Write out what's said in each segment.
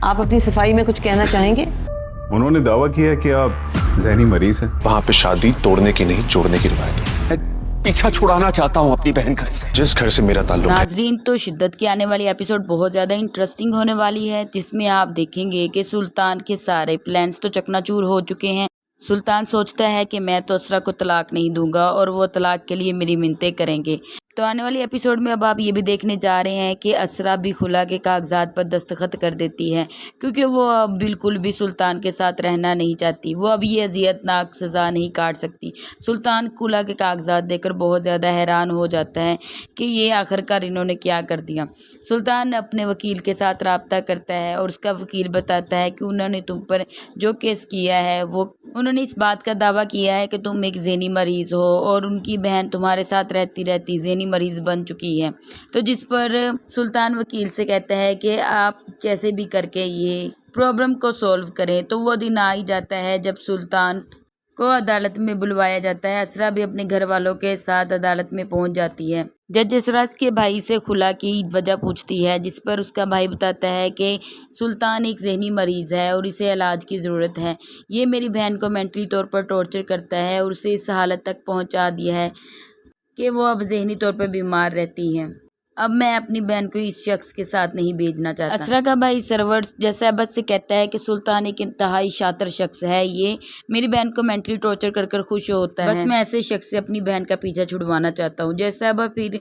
आप अपनी सफाई में कुछ कहना चाहेंगे? उन्होंने दावा किया है कि आप ज़हनी मरीज हैं। वहाँ पे शादी तोड़ने की नहीं जोड़ने की रिवायत है। मैं पीछा छुड़ाना चाहता हूँ अपनी बहन घर से, जिस घर से मेरा ताल्लुक है। नाजरीन, तो शिद्दत की आने वाली एपिसोड बहुत ज़्यादा इंटरेस्टिंग होने वाली है, जिसमें आप देखेंगे कि सुल्तान के सारे प्लान्स तो चकनाचूर हो चुके हैं। सुल्तान सोचता है कि मैं तो असरा को तलाक नहीं दूंगा और वो तलाक के लिए मेरी मिन्नतें करेंगे। तो आने वाली एपिसोड में अब आप ये भी देखने जा रहे हैं कि असरा भी खुला के कागजात पर दस्तखत कर देती है, क्योंकि वो अब बिल्कुल भी सुल्तान के साथ रहना नहीं चाहती। वो अब ये अजियतनाक सज़ा नहीं काट सकती। सुल्तान खुला के कागजात देखकर बहुत ज़्यादा हैरान हो जाता है कि ये आखिरकार इन्होंने क्या कर दिया। सुल्तान अपने वकील के साथ रब्ता करता है और उसका वकील बताता है कि उन्होंने तुम पर जो केस किया है वो उन्होंने इस बात का दावा किया है कि तुम एक ज़हनी मरीज़ हो और उनकी बहन तुम्हारे साथ रहती रहती ज़हनी मरीज़ बन चुकी है। तो जिस पर सुल्तान वकील से कहता है कि आप कैसे भी करके ये प्रॉब्लम को सॉल्व करें। तो वो दिन आ ही जाता है जब सुल्तान को अदालत में बुलवाया जाता है। असरा भी अपने घर वालों के साथ अदालत में पहुंच जाती है। जज असरा के भाई से खुला की वजह पूछती है, जिस पर उसका भाई बताता है कि सुल्तान एक ज़हनी मरीज़ है और इसे इलाज की ज़रूरत है। ये मेरी बहन को मेंटली तौर पर टॉर्चर करता है और उसे इस हालत तक पहुंचा दिया है कि वो अब ज़हनी तौर पर बीमार रहती है। अब मैं अपनी बहन को इस शख्स के साथ नहीं भेजना चाहता। असरा का भाई सरवर जैसे अबद से कहता है कि सुल्तान एक इंतहाई शातिर शख्स है, ये मेरी बहन को मेंटली टॉर्चर कर कर खुश होता है। बस मैं ऐसे शख्स से अपनी बहन का पीछा छुड़वाना चाहता हूँ। जैसे अब फिर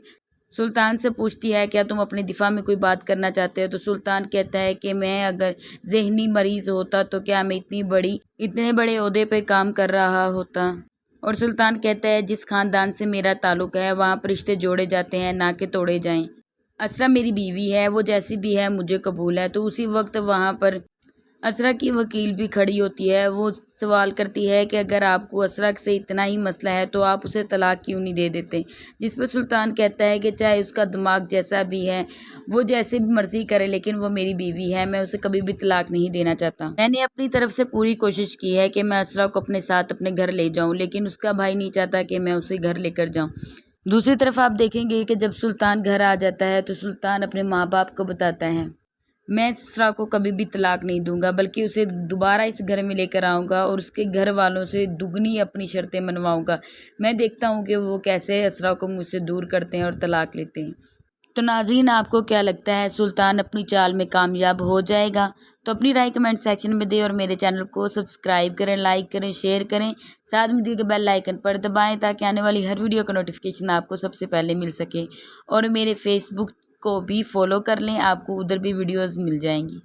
सुल्तान से पूछती है, क्या तुम अपने दिफा में कोई बात करना चाहते हो? तो सुल्तान कहता है कि मैं अगर ज़हनी मरीज़ होता तो क्या मैं इतने बड़े ओहदे पे काम कर रहा होता? और सुल्तान कहता है, जिस खानदान से मेरा ताल्लुक है वहाँ पर रिश्ते जोड़े जाते हैं, ना कि तोड़े जाएं। असरा मेरी बीवी है, वो जैसी भी है मुझे कबूल है। तो उसी वक्त वहाँ पर असरा की वकील भी खड़ी होती है। वो सवाल करती है कि अगर आपको असरा से इतना ही मसला है तो आप उसे तलाक क्यों नहीं दे देते? जिस पर सुल्तान कहता है कि चाहे उसका दिमाग जैसा भी है, वो जैसे भी मर्जी करे, लेकिन वो मेरी बीवी है, मैं उसे कभी भी तलाक नहीं देना चाहता। मैंने अपनी तरफ से पूरी कोशिश की है कि मैं असरा को अपने साथ अपने घर ले जाऊँ, लेकिन उसका भाई नहीं चाहता कि मैं उसे घर लेकर जाऊँ। दूसरी तरफ आप देखेंगे कि जब सुल्तान घर आ जाता है तो सुल्तान अपने माँ बाप को बताता है, मैं असरा को कभी भी तलाक नहीं दूंगा, बल्कि उसे दोबारा इस घर में लेकर आऊँगा और उसके घर वालों से दुगनी अपनी शर्तें मनवाऊँगा। मैं देखता हूँ कि वो कैसे असरा को मुझसे दूर करते हैं और तलाक लेते हैं। तो नाज़रीन, आपको क्या लगता है, सुल्तान अपनी चाल में कामयाब हो जाएगा? तो अपनी राय कमेंट सेक्शन में दें और मेरे चैनल को सब्सक्राइब करें, लाइक करें, शेयर करें, साथ में दिए गए बेल आइकन पर दबाएं ताकि आने वाली हर वीडियो का नोटिफिकेशन आपको सबसे पहले मिल सके। और मेरे फेसबुक को भी फॉलो कर लें, आपको उधर भी वीडियोज़ मिल जाएंगी।